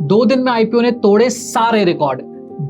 2 दिन में आईपीओ ने तोड़े सारे रिकॉर्ड,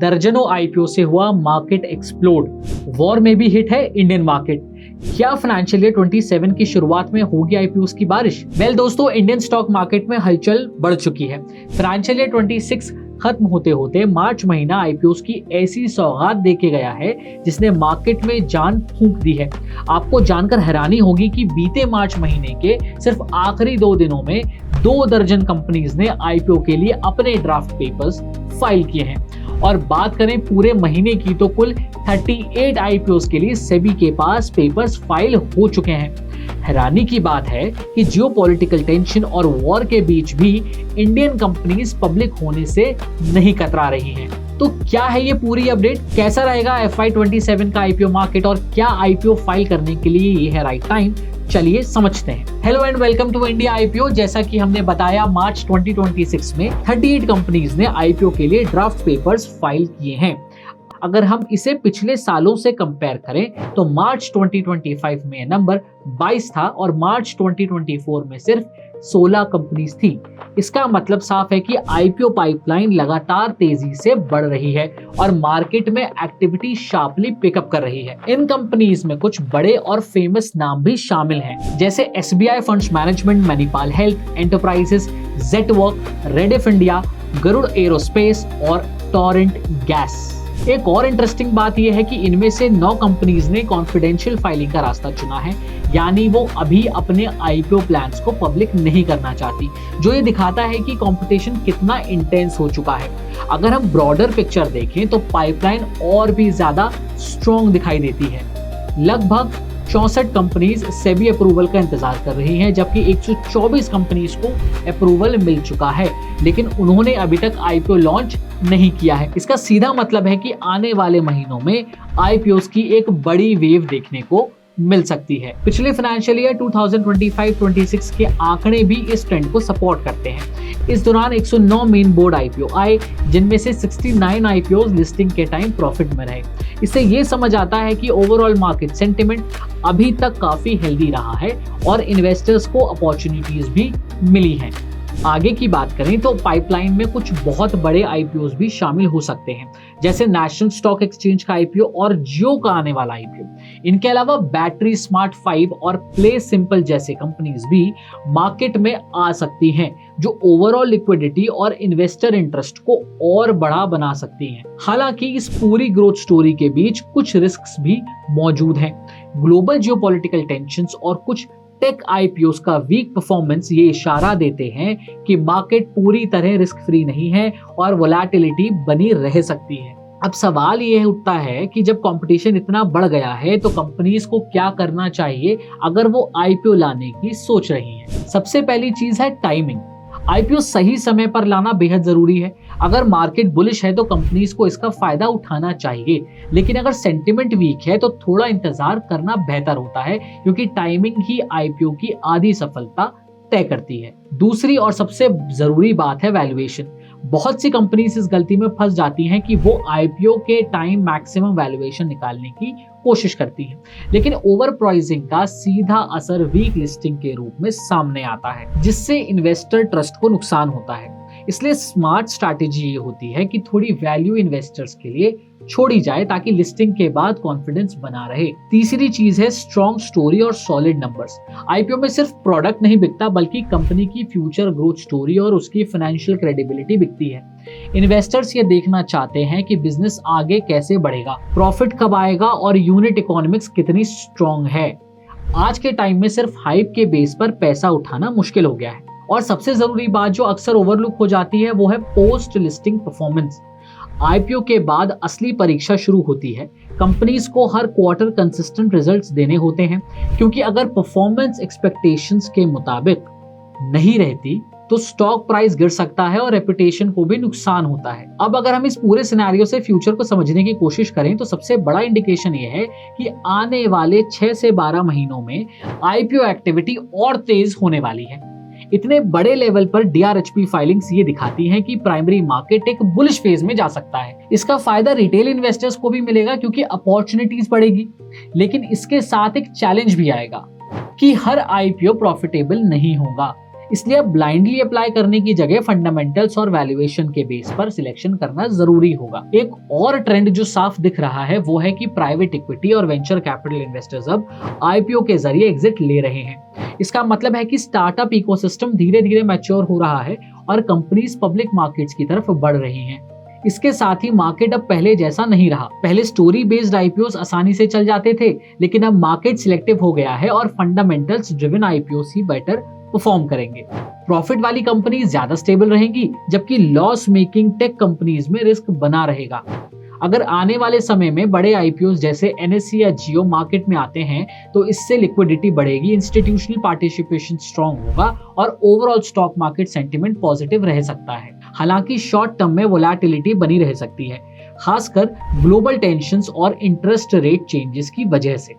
दर्जनों आईपीओ से हुआ मार्केट एक्सप्लोड। वॉर में भी हिट है इंडियन मार्केट। क्या फाइनेंशियल ईयर 27 की शुरुआत में होगी आईपीओ की बारिश? दोस्तों, इंडियन स्टॉक मार्केट में हलचल बढ़ चुकी है। फाइनेंशियल ईयर 26 खत्म होते होते मार्च महीना आईपीओ की ऐसी सौगात देके गया है जिसने मार्केट में जान फूंक दी है। आपको जानकर हैरानी होगी कि बीते मार्च महीने के सिर्फ आखिरी 2 दिनों में 2 दर्जन कंपनीज ने आईपीओ के लिए अपने ड्राफ्ट पेपर्स फाइल किए हैं। और बात करें पूरे महीने की तो कुल 38 आईपीओ के लिए सेबी के पास पेपर्स फाइल हो चुके हैं। हैरानी की बात है कि जियोपॉलिटिकल टेंशन और वॉर के बीच भी इंडियन कंपनीज पब्लिक होने से नहीं कतरा रही हैं। तो क्या है ये पूरी अपडेट? कैसा रहेगा FY 27 का आईपीओ मार्केट और क्या आईपीओ फाइल करने के लिए ये है राइट टाइम? चलिए समझते हैं। Hello and welcome to India IPO. जैसा कि हमने बताया, मार्च 2026 में 38 कंपनीज ने आईपीओ के लिए ड्राफ्ट पेपर्स फाइल किए हैं। अगर हम इसे पिछले सालों से कंपेयर करें तो मार्च 2025 में नंबर 22 था और मार्च 2024 में सिर्फ 16 कंपनीज थी। इसका मतलब साफ है कि आईपीओ पाइपलाइन लगातार तेजी से बढ़ रही है और मार्केट में एक्टिविटी शार्पली पिकअप कर रही है। इन कंपनीज में कुछ बड़े और फेमस नाम भी शामिल हैं, जैसे SBI funds management, Manipal health enterprises, Zetwerk, Rediff India, Garuda aerospace और टोरेंट गैस। एक और इंटरेस्टिंग बात यह है कि इनमें से 9 कंपनीज ने कॉन्फिडेंशियल फाइलिंग का रास्ता चुना है, यानी वो अभी अपने आईपीओ प्लान्स को पब्लिक नहीं करना चाहती, जो ये दिखाता है कि कंपटीशन कितना इंटेंस हो चुका है। अगर हम ब्रॉडर पिक्चर देखें तो पाइपलाइन और भी ज्यादा स्ट्रॉन्ग दिखाई देती है। लगभग 64 कंपनीज सेबी अप्रूवल का इंतजार कर रही हैं, जबकि 124 कंपनीज को अप्रूवल मिल चुका है, लेकिन उन्होंने अभी तक आईपीओ लॉन्च नहीं किया है। इसका सीधा मतलब है कि आने वाले महीनों में आईपीओ की एक बड़ी वेव देखने को मिल सकती है। पिछले फाइनेंशियल ईयर 2025-26 के आंकड़े भी इस ट्रेंड को सपोर्ट करते हैं। इस दौरान 109 मेन बोर्ड आईपीओ आए, जिनमें से 69 आईपीओ लिस्टिंग के टाइम प्रॉफिट में रहे। इससे ये समझ आता है कि ओवरऑल मार्केट सेंटिमेंट अभी तक काफी हेल्दी रहा है और इन्वेस्टर्स को अपॉर्चुनिटीज भी मिली हैं। आगे की बात करें तो पाइपलाइन में कुछ बहुत बड़े आईपीओ भी शामिल हो सकते हैं, जैसे नेशनल स्टॉक एक्सचेंज का आईपीओ और जियो का आने वाला आईपीओ। इनके अलावा बैटरी स्मार्ट 5 और प्ले सिंपल जैसे कंपनीज भी मार्केट में आ सकती हैं, जो ओवरऑल लिक्विडिटी और इन्वेस्टर इंटरेस्ट को और बड़ा बना सकती हैं। हालांकि इस पूरी ग्रोथ स्टोरी के बीच कुछ रिस्क्स भी मौजूद हैं। ग्लोबल जियोपॉलिटिकल टेंशंस और कुछ टेक आईपीओस का वीक परफॉर्मेंस ये इशारा देते हैं कि मार्केट पूरी तरह रिस्क फ्री नहीं है और वोलेटिलिटी बनी रह सकती है। अब सवाल ये उठता है कि जब कंपटीशन इतना बढ़ गया है तो कंपनीज को क्या करना चाहिए अगर वो आईपीओ लाने की सोच रही हैं। सबसे पहली चीज है टाइमिंग। आईपीओ सही समय पर लाना बेहद जरूरी है। अगर मार्केट बुलिश है तो कंपनीज को इसका फायदा उठाना चाहिए, लेकिन अगर सेंटिमेंट वीक है तो थोड़ा इंतजार करना बेहतर होता है, क्योंकि टाइमिंग ही आईपीओ की आधी सफलता तय करती है। दूसरी और सबसे जरूरी बात है वैल्यूएशन। बहुत सी कंपनीज इस गलती में फंस जाती हैं कि वो आईपीओ के टाइम मैक्सिमम वैल्यूएशन निकालने की कोशिश करती हैं, लेकिन ओवर प्राइसिंग का सीधा असर वीक लिस्टिंग के रूप में सामने आता है, जिससे इन्वेस्टर ट्रस्ट को नुकसान होता है। इसलिए स्मार्ट स्ट्रैटेजी ये होती है कि थोड़ी वैल्यू इन्वेस्टर्स के लिए छोड़ी जाए ताकि लिस्टिंग के बाद कॉन्फिडेंस बना रहे। तीसरी चीज है स्ट्रॉन्ग स्टोरी और सॉलिड नंबर्स। आईपीओ में सिर्फ प्रोडक्ट नहीं बिकता, बल्कि कंपनी की फ्यूचर ग्रोथ स्टोरी और उसकी फाइनेंशियल क्रेडिबिलिटी बिकती है। इन्वेस्टर्स ये देखना चाहते हैं कि बिजनेस आगे कैसे बढ़ेगा, प्रॉफिट कब आएगा और यूनिट इकोनॉमिक्स कितनी स्ट्रॉन्ग है। आज के टाइम में सिर्फ हाइप के बेस पर पैसा उठाना मुश्किल हो गया है। और सबसे जरूरी बात जो अक्सर ओवरलुक हो जाती है वो है पोस्ट लिस्टिंग परफॉर्मेंस। आईपीओ के बाद असली परीक्षा शुरू होती है। कंपनीज को हर क्वार्टर कंसिस्टेंट रिजल्ट्स देने होते हैं, क्योंकि अगर परफॉर्मेंस एक्सपेक्टेशंस के मुताबिक नहीं रहती तो स्टॉक प्राइस गिर सकता है और रेपुटेशन को भी नुकसान होता है। अब अगर हम इस पूरे सिनेरियो से फ्यूचर को समझने की कोशिश करें तो सबसे बड़ा इंडिकेशन ये है कि आने वाले 6 से 12 महीनों में आईपीओ एक्टिविटी और तेज होने वाली है। इतने बड़े लेवल पर डीआरएचपी फाइलिंग्स ये दिखाती हैं कि प्राइमरी मार्केट एक बुलिश फेज में जा सकता है। इसका फायदा रिटेल इन्वेस्टर्स को भी मिलेगा क्योंकि अपॉर्चुनिटीज बढ़ेगी, लेकिन इसके साथ एक चैलेंज भी आएगा कि हर आईपीओ प्रॉफिटेबल नहीं होगा। इसलिए अब ब्लाइंडली अप्लाई करने की जगह फंडामेंटल्स और वैल्यूएशन के बेस पर सिलेक्शन करना जरूरी होगा। एक और ट्रेंड जो साफ दिख रहा है वो है कि प्राइवेट इक्विटी और वेंचर कैपिटल इन्वेस्टर्स अब आईपीओ के जरिए एग्जिट ले रहे हैं। इसका मतलब है कि स्टार्टअप इकोसिस्टम धीरे धीरे मैच्योर हो रहा है और कंपनीज पब्लिक मार्केट्स की तरफ बढ़ रही हैं। इसके साथ ही मार्केट अब पहले जैसा नहीं रहा। पहले स्टोरी बेस्ड आईपीओस आसानी से चल जाते थे, लेकिन अब मार्केट सिलेक्टिव हो गया है और फंडामेंटल्स ड्रिवन आईपीओस ही बेटर परफॉर्म करेंगे। प्रॉफिट वाली कंपनीज ज्यादा स्टेबल रहेंगी, जबकि लॉस मेकिंग टेक कंपनीज में रिस्क बना रहेगा। अगर आने वाले समय में बड़े आईपीओस जैसे एनएससी या जियो मार्केट में आते हैं तो इससे लिक्विडिटी बढ़ेगी, इंस्टीट्यूशनल पार्टिसिपेशन स्ट्रांग होगा और overall stock market sentiment positive रह सकता है। हालांकि शॉर्ट टर्म में वोलेटिलिटी बनी रह सकती है, खासकर ग्लोबल टेंशंस और इंटरेस्ट रेट चेंजेस की वजह से,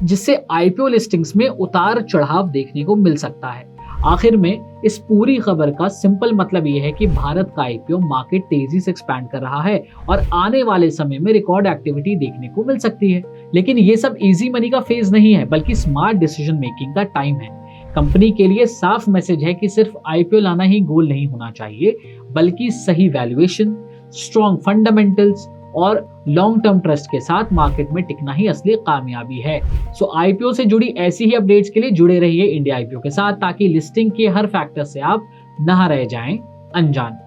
जिससे आईपीओ लिस्टिंग्स में उतार चढ़ाव देखने को मिल सकता है। आखिर में इस पूरी खबर का सिंपल मतलब यह है कि भारत का आईपीओ मार्केट तेजी से एक्सपैंड कर रहा है और आने वाले समय में रिकॉर्ड एक्टिविटी देखने को मिल सकती है। लेकिन ये सब इजी मनी का फेज नहीं है, बल्कि स्मार्ट डिसीजन मेकिंग का टाइम है। कंपनी के लिए साफ मैसेज है कि सिर्फ आईपीओ लाना ही गोल नहीं होना चाहिए, बल्कि सही वैल्यूएशन, स्ट्रॉन्ग फंडामेंटल्स और लॉन्ग टर्म ट्रस्ट के साथ मार्केट में टिकना ही असली कामयाबी है। सो आईपीओ से जुड़ी ऐसी ही अपडेट्स के लिए जुड़े रहिए इंडिया आईपीओ के साथ, ताकि लिस्टिंग के हर फैक्टर से आप ना रह जाएं अनजान।